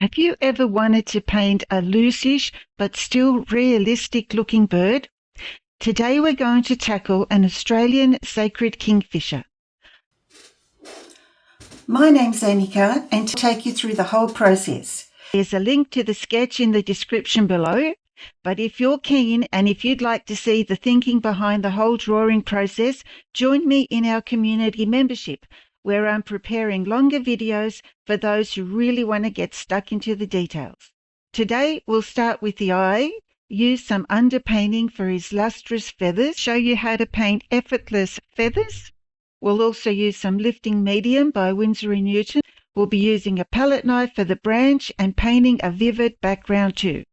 Have you ever wanted to paint a loosish but still realistic looking bird? Today we're going to tackle an Australian sacred kingfisher. My name's Anica, and to take you through the whole process. There's a link to the sketch in the description below, but if you're keen and if you'd like to see the thinking behind the whole drawing process, join me in our community membership, where I'm preparing longer videos for those who really want to get stuck into the details. Today we'll start with the eye, use some underpainting for his lustrous feathers, show you how to paint effortless feathers. We'll also use some lifting medium by Winsor & Newton. We'll be using a palette knife for the branch and painting a vivid background too.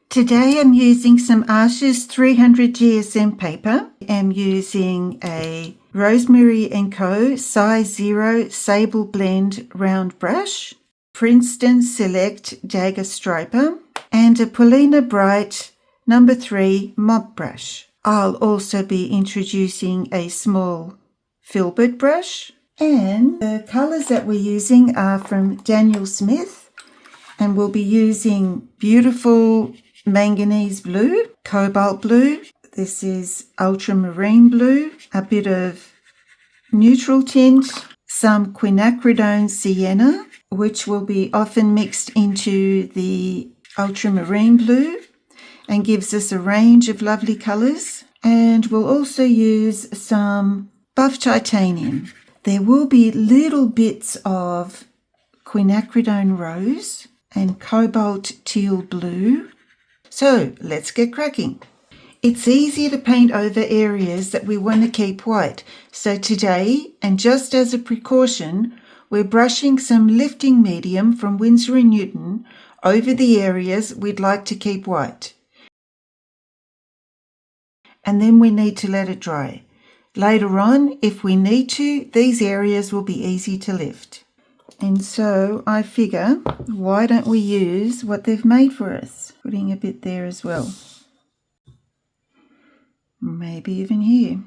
Today I'm using some Arches 300 GSM paper. I'm using a Rosemary & Co. size 0 Sable Blend round brush, Princeton Select Dagger Striper, and a Paulina Bright No. 3 mop brush. I'll also be introducing a small Filbert brush, and the colours that we're using are from Daniel Smith, and we'll be using beautiful Manganese Blue, Cobalt Blue, this is Ultramarine Blue, a bit of neutral tint, some quinacridone sienna, which will be often mixed into the Ultramarine Blue and gives us a range of lovely colours. And we'll also use some buff titanium. There will be little bits of quinacridone rose and cobalt teal blue. So let's get cracking. It's easy to paint over areas that we want to keep white. So today, and just as a precaution, we're brushing some lifting medium from Winsor & Newton over the areas we'd like to keep white. And then we need to let it dry. Later on, if we need to, these areas will be easy to lift. And so I figure, why don't we use what they've made for us? Putting a bit there as well. Maybe even here.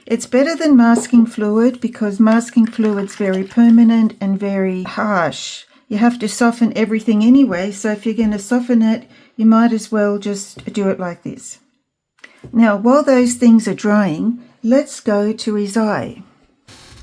It's better than masking fluid because masking fluid's very permanent and very harsh. You have to soften everything anyway, so if you're going to soften it, you might as well just do it like this. Now, while those things are drying, let's go to his eye.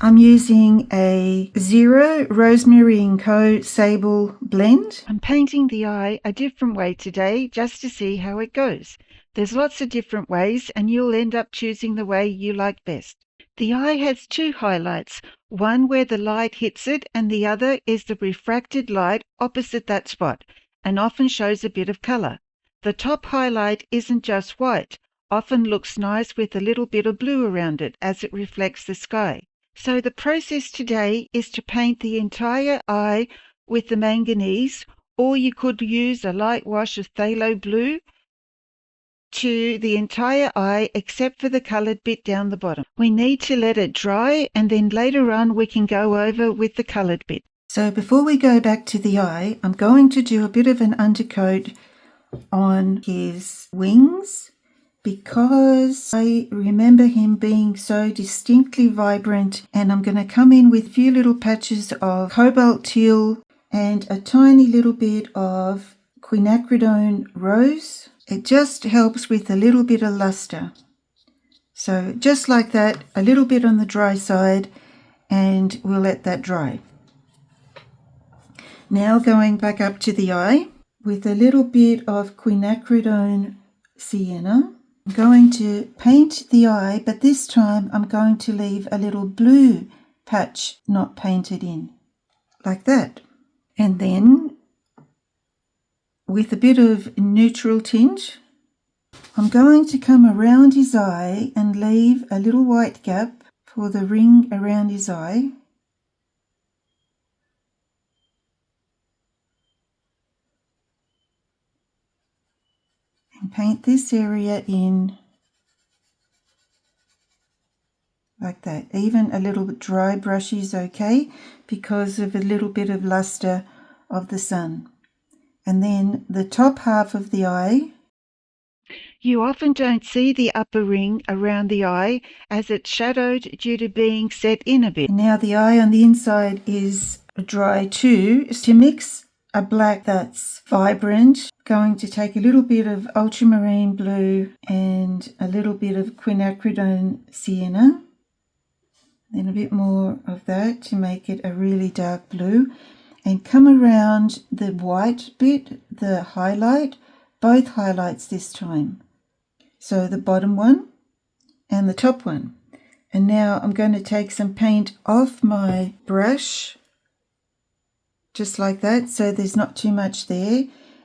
I'm using a 0 Rosemary & Co. Sable Blend. I'm painting the eye a different way today just to see how it goes. There's lots of different ways and you'll end up choosing the way you like best. The eye has two highlights, one where the light hits it and the other is the refracted light opposite that spot and often shows a bit of colour. The top highlight isn't just white, often looks nice with a little bit of blue around it as it reflects the sky. So the process today is to paint the entire eye with the manganese, or you could use a light wash of Pthalo Blue to the entire eye except for the coloured bit down the bottom. We need to let it dry and then later on we can go over with the coloured bit. So before we go back to the eye, I'm going to do a bit of an undercoat on his wings, because I remember him being so distinctly vibrant, and I'm going to come in with a few little patches of cobalt teal and a tiny little bit of quinacridone rose. It just helps with a little bit of lustre. So just like that, a little bit on the dry side, and we'll let that dry. Now going back up to the eye with a little bit of quinacridone sienna. I'm going to paint the eye, but this time I'm going to leave a little blue patch not painted in, like that. And then, with a bit of neutral tinge, I'm going to come around his eye and leave a little white gap for the ring around his eye. And paint this area in like that. Even a little bit dry brush is okay because of a little bit of lustre of the sun. And then the top half of the eye. You often don't see the upper ring around the eye as it's shadowed due to being set in a bit. And now the eye on the inside is dry too is to mix a black that's vibrant. Going to take a little bit of ultramarine blue and a little bit of quinacridone sienna, then a bit more of that to make it a really dark blue, and come around the white bit, the highlight, both highlights this time. So the bottom one and the top one. And now I'm going to take some paint off my brush, just like that, so there's not too much there,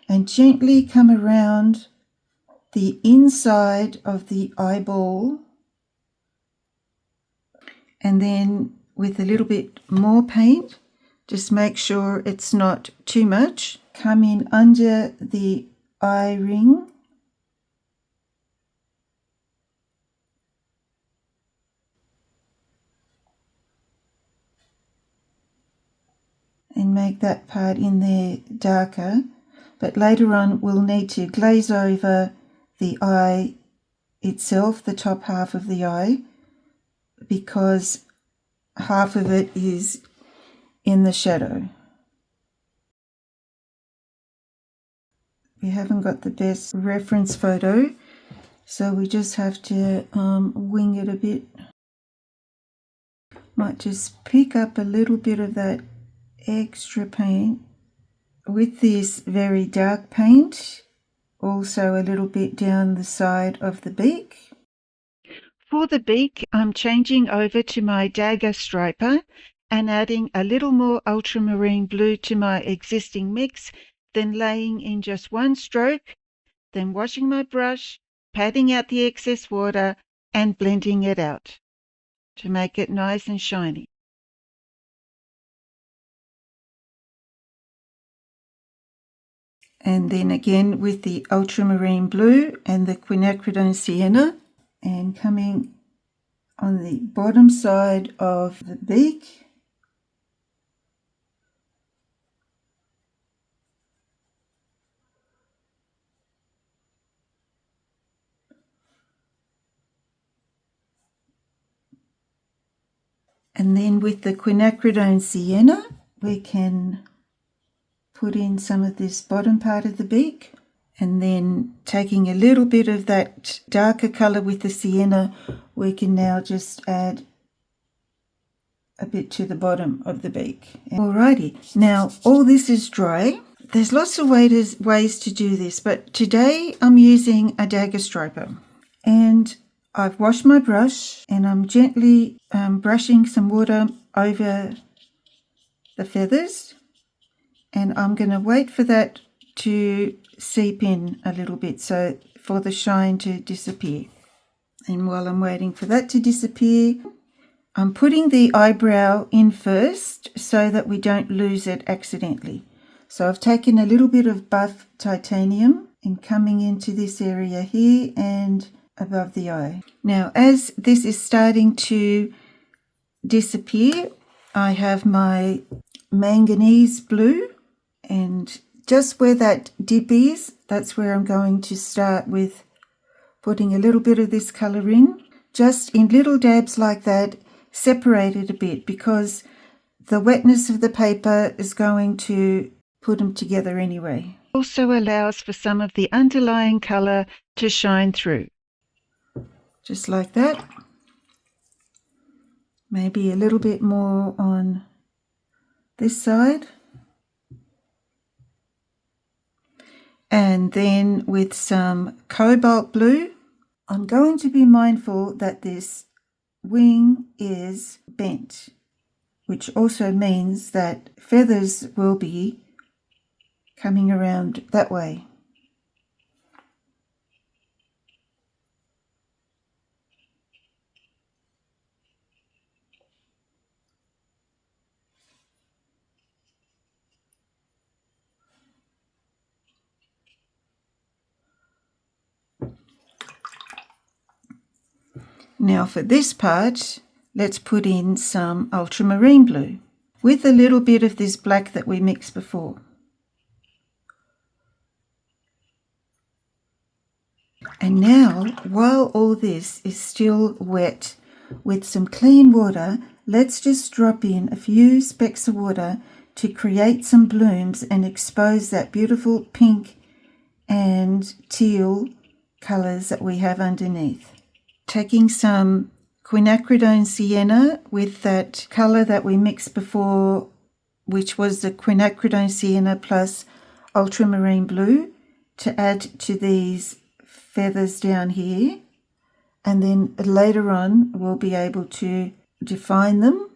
and gently come around the inside of the eyeball, and then with a little bit more paint, just make sure it's not too much, come in under the eye ring, and make that part in there darker. But later on we'll need to glaze over the eye itself, the top half of the eye, because half of it is in the shadow. We haven't got the best reference photo, so we just have to wing it a bit. Might just pick up a little bit of that extra paint with this very dark paint, also a little bit down the side of the beak. For the beak, I'm changing over to my dagger striper and adding a little more ultramarine blue to my existing mix, then laying in just one stroke, then washing my brush, patting out the excess water and blending it out to make it nice and shiny. And then again with the ultramarine blue and the quinacridone sienna, and coming on the bottom side of the beak, and then with the quinacridone sienna we can put in some of this bottom part of the beak, and then taking a little bit of that darker colour with the sienna, we can now just add a bit to the bottom of the beak. Alrighty, now all this is dry. There's lots of ways to do this, but today I'm using a dagger striper, and I've washed my brush and I'm gently brushing some water over the feathers, and I'm going to wait for that to seep in a little bit, so for the shine to disappear. And while I'm waiting for that to disappear, I'm putting the eyebrow in first so that we don't lose it accidentally. So I've taken a little bit of buff titanium and coming into this area here and above the eye. Now as this is starting to disappear, I have my manganese blue, and just where that dip is, that's where I'm going to start with putting a little bit of this colour in, just in little dabs like that, separated a bit, because the wetness of the paper is going to put them together anyway. Also allows for some of the underlying colour to shine through. Just like that. Maybe a little bit more on this side. And then with some Cobalt Blue, I'm going to be mindful that this wing is bent, which also means that feathers will be coming around that way. Now for this part, let's put in some ultramarine blue with a little bit of this black that we mixed before. And now, while all this is still wet, with some clean water, let's just drop in a few specks of water to create some blooms and expose that beautiful pink and teal colours that we have underneath. Taking some quinacridone sienna with that colour that we mixed before, which was the quinacridone sienna plus ultramarine blue, to add to these feathers down here, and then later on we'll be able to define them.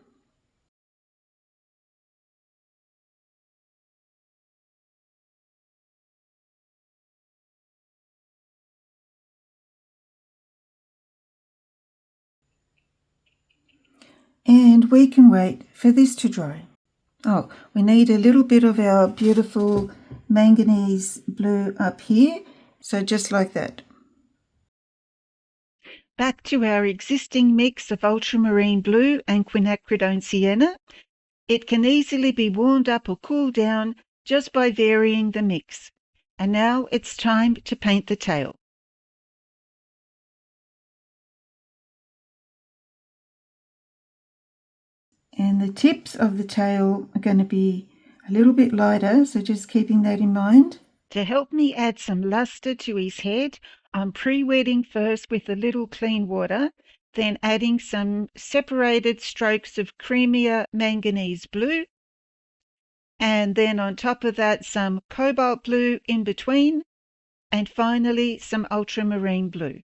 And we can wait for this to dry. Oh, we need a little bit of our beautiful manganese blue up here. So just like that. Back to our existing mix of ultramarine blue and quinacridone sienna. It can easily be warmed up or cooled down just by varying the mix. And now it's time to paint the tail. And the tips of the tail are going to be a little bit lighter, so just keeping that in mind. To help me add some lustre to his head, I'm pre-wetting first with a little clean water, then adding some separated strokes of creamier manganese blue, and then on top of that some cobalt blue in between, and finally some ultramarine blue.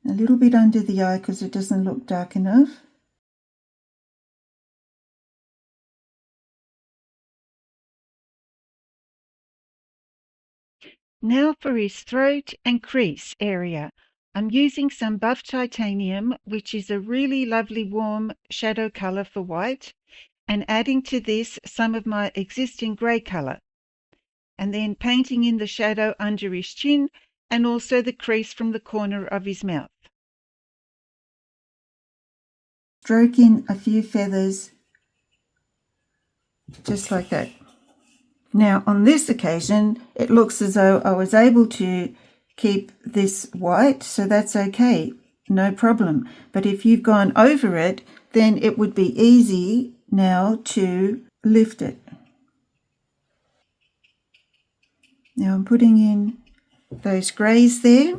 A little bit under the eye because it doesn't look dark enough. Now for his throat and crease area. I'm using some buff titanium, which is a really lovely warm shadow colour for white, and adding to this some of my existing grey colour, and then painting in the shadow under his chin and also the crease from the corner of his mouth. Stroke in a few feathers, just like that. Now on this occasion, it looks as though I was able to keep this white, so that's okay, no problem. But if you've gone over it, then it would be easy now to lift it. Now I'm putting in those greys there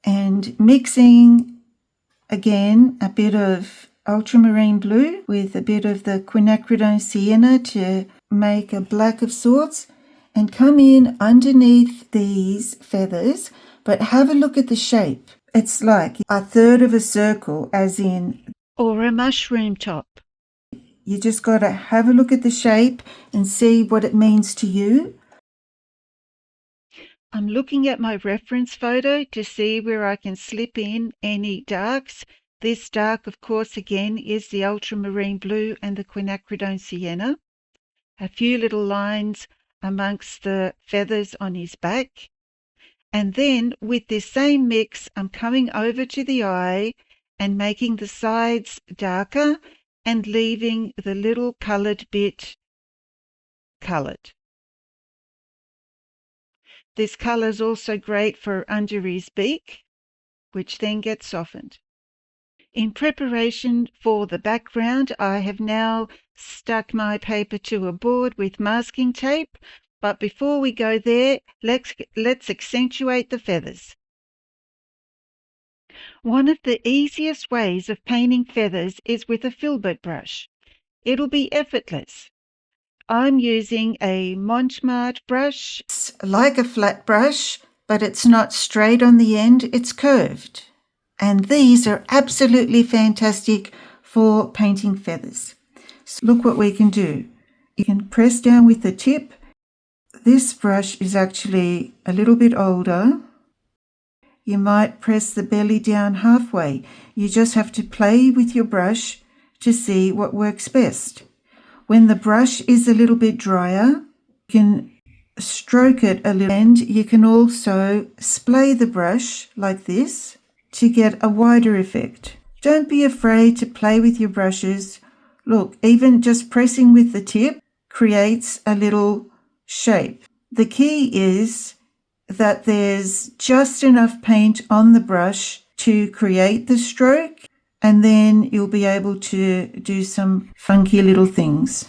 and mixing again a bit of ultramarine blue with a bit of the quinacridone sienna to make a black of sorts, and come in underneath these feathers, but have a look at the shape. It's like a third of a circle, as in, or a mushroom top. You just got to have a look at the shape and see what it means to you. I'm looking at my reference photo to see where I can slip in any darks. This dark, of course, again, is the ultramarine blue and the quinacridone sienna. A few little lines amongst the feathers on his back. And then with this same mix, I'm coming over to the eye and making the sides darker and leaving the little coloured bit coloured. This colour is also great for under his beak, which then gets softened. In preparation for the background, I have now stuck my paper to a board with masking tape, but before we go there, let's accentuate the feathers. One of the easiest ways of painting feathers is with a Filbert brush. It'll be effortless. I'm using a Montmartre brush. It's like a flat brush, but it's not straight on the end, it's curved. And these are absolutely fantastic for painting feathers. So look what we can do. You can press down with the tip. This brush is actually a little bit older. You might press the belly down halfway. You just have to play with your brush to see what works best. When the brush is a little bit drier, you can stroke it a little, and you can also splay the brush like this to get a wider effect. Don't be afraid to play with your brushes. Look, even just pressing with the tip creates a little shape. The key is that there's just enough paint on the brush to create the stroke, and then you'll be able to do some funky little things.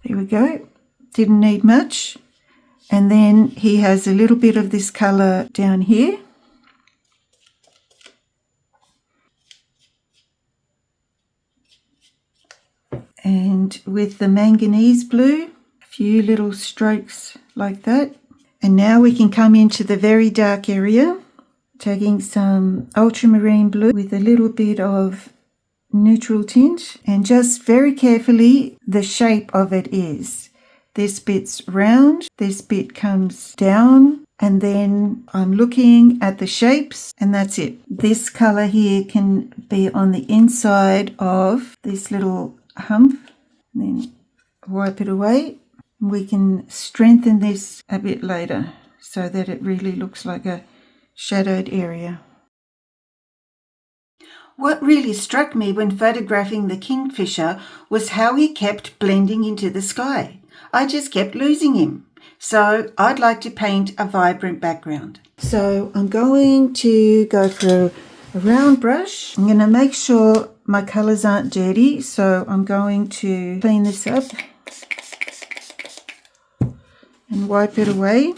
There we go. Didn't need much. And then he has a little bit of this colour down here. And with the manganese blue, a few little strokes like that. And now we can come into the very dark area, taking some ultramarine blue with a little bit of neutral tint, and just very carefully the shape of it is. This bit's round, this bit comes down, and then I'm looking at the shapes, and that's it. This colour here can be on the inside of this little hump, then wipe it away. We can strengthen this a bit later so that it really looks like a shadowed area. What really struck me when photographing the kingfisher was how he kept blending into the sky. I just kept losing him. So I'd like to paint a vibrant background. So I'm going to go for a round brush. I'm going to make sure my colours aren't dirty, so I'm going to clean this up and wipe it away.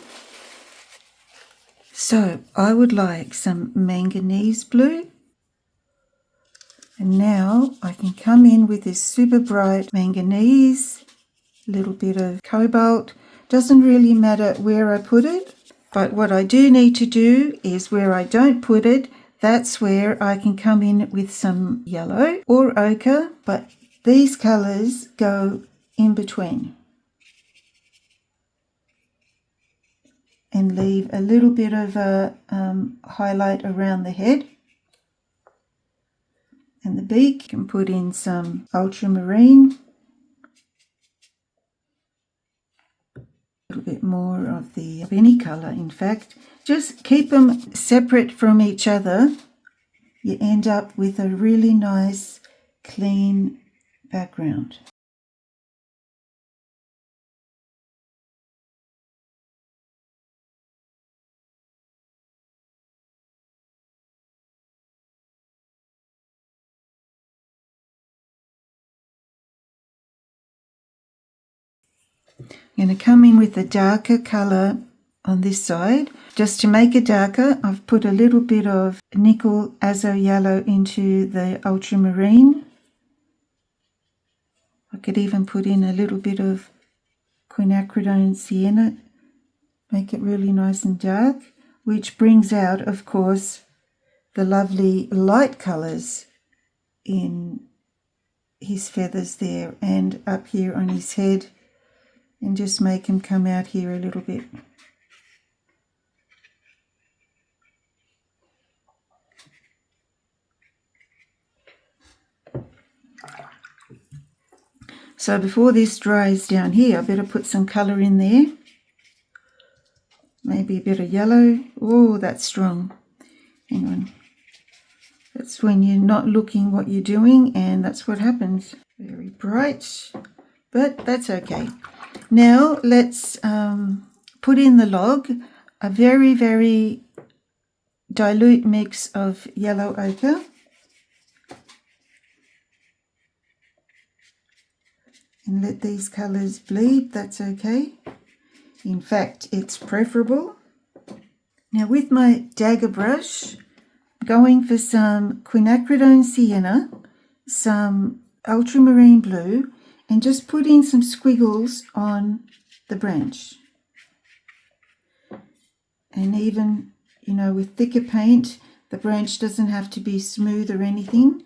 So I would like some manganese blue. And now I can come in with this super bright manganese, a little bit of cobalt. Doesn't really matter where I put it, but what I do need to do is where I don't put it, that's where I can come in with some yellow or ochre, but these colours go in between. And leave a little bit of a highlight around the head. And the beak, you can put in some ultramarine. A little bit more of any colour, in fact. Just keep them separate from each other. You end up with a really nice, clean background. I'm going to come in with a darker colour on this side. Just to make it darker, I've put a little bit of nickel azo yellow into the ultramarine. I could even put in a little bit of quinacridone sienna, make it really nice and dark, which brings out, of course, the lovely light colours in his feathers there and up here on his head, and just make him come out here a little bit. So before this dries down here, I better put some colour in there. Maybe a bit of yellow. Oh, that's strong. Hang on. That's when you're not looking what you're doing, and that's what happens. Very bright, but that's okay. Now let's put in the log a very, very dilute mix of yellow ochre. And let these colours bleed, that's okay. In fact, it's preferable. Now with my dagger brush, going for some quinacridone sienna, some ultramarine blue, and just put in some squiggles on the branch. And even, with thicker paint, the branch doesn't have to be smooth or anything.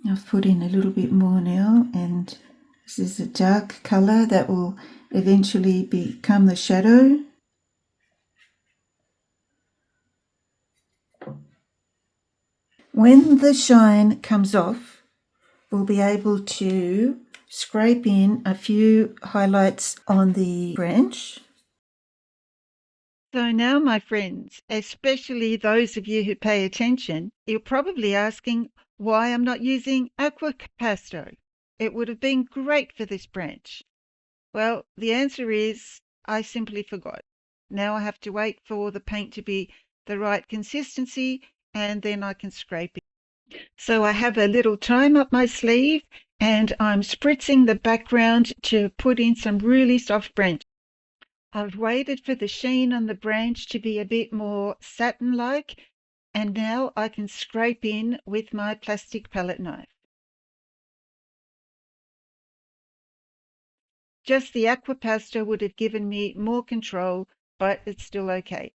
I've put in a little bit more now, and this is a dark colour that will eventually become the shadow. When the shine comes off, we'll be able to scrape in a few highlights on the branch. So now, my friends, especially those of you who pay attention, you're probably asking why I'm not using aqua pasto. It would have been great for this branch. Well, the answer is I simply forgot. Now I have to wait for the paint to be the right consistency and then I can scrape it. So I have a little time up my sleeve and I'm spritzing the background to put in some really soft branches. I've waited for the sheen on the branch to be a bit more satin-like, and now I can scrape in with my plastic palette knife. Just the aqua pasta would have given me more control, but it's still okay.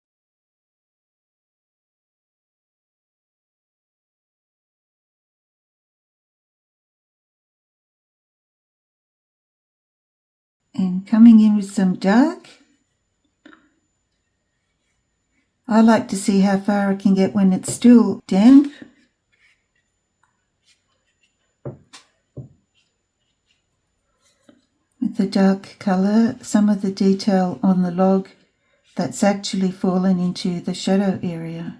And coming in with some dark. I like to see how far I can get when it's still damp. With the dark colour, some of the detail on the log that's actually fallen into the shadow area.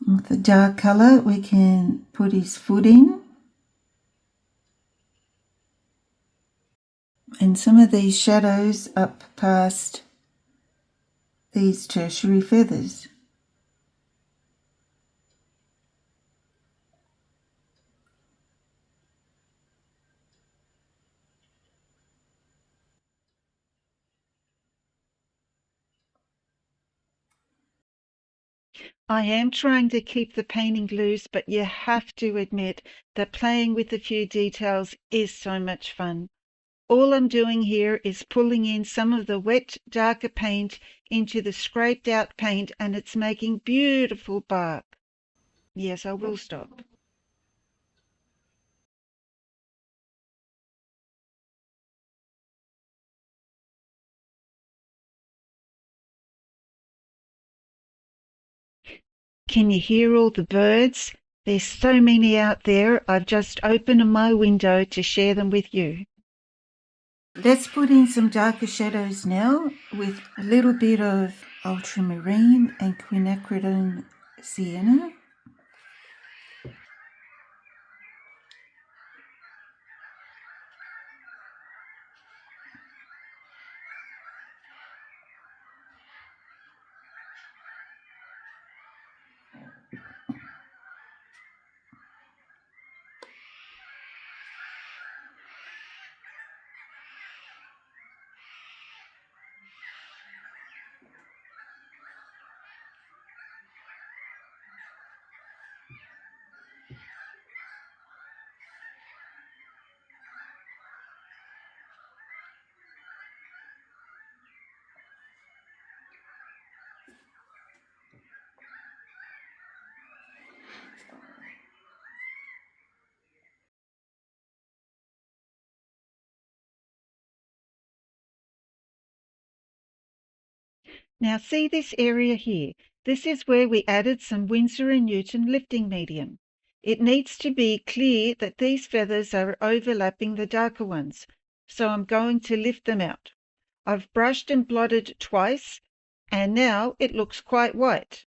With the dark colour, we can put his foot in. And some of these shadows up past these tertiary feathers. I am trying to keep the painting loose, but you have to admit that playing with a few details is so much fun. All I'm doing here is pulling in some of the wet, darker paint into the scraped out paint, and it's making beautiful bark. Yes, I will stop. Can you hear all the birds? There's so many out there. I've just opened my window to share them with you. Let's put in some darker shadows now with a little bit of ultramarine and quinacridone sienna. Now see this area here. This is where we added some Winsor & Newton lifting medium. It needs to be clear that these feathers are overlapping the darker ones, so I'm going to lift them out. I've brushed and blotted twice, and now it looks quite white.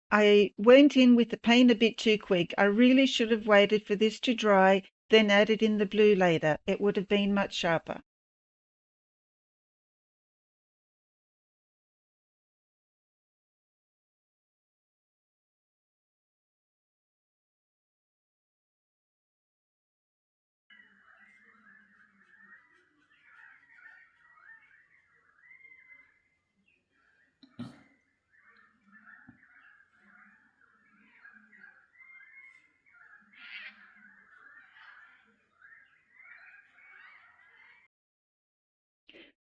I went in with the paint a bit too quick. I really should have waited for this to dry, then added in the blue later. It would have been much sharper.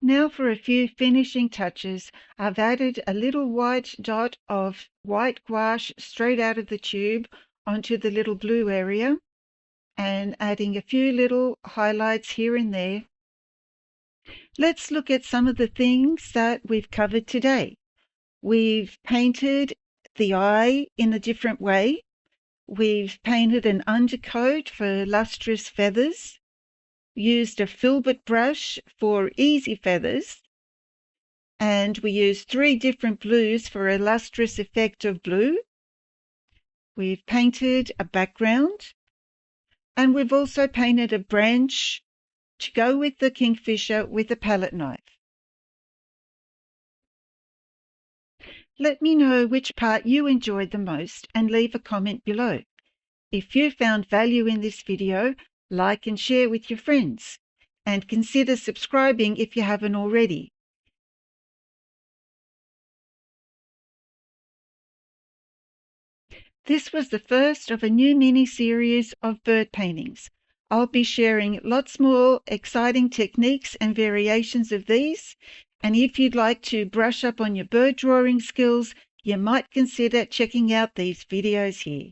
Now for a few finishing touches. I've added a little white dot of white gouache straight out of the tube onto the little blue area and adding a few little highlights here and there. Let's look at some of the things that we've covered today. We've painted the eye in a different way. We've painted an undercoat for lustrous feathers. used a Filbert brush for easy feathers, and we used 3 different blues for a lustrous effect of blue. We've painted a background, and we've also painted a branch to go with the kingfisher with a palette knife. Let me know which part you enjoyed the most and leave a comment below. If you found value in this video, like and share with your friends, and consider subscribing if you haven't already. This was the first of a new mini-series of bird paintings. I'll be sharing lots more exciting techniques and variations of these, and if you'd like to brush up on your bird drawing skills, you might consider checking out these videos here.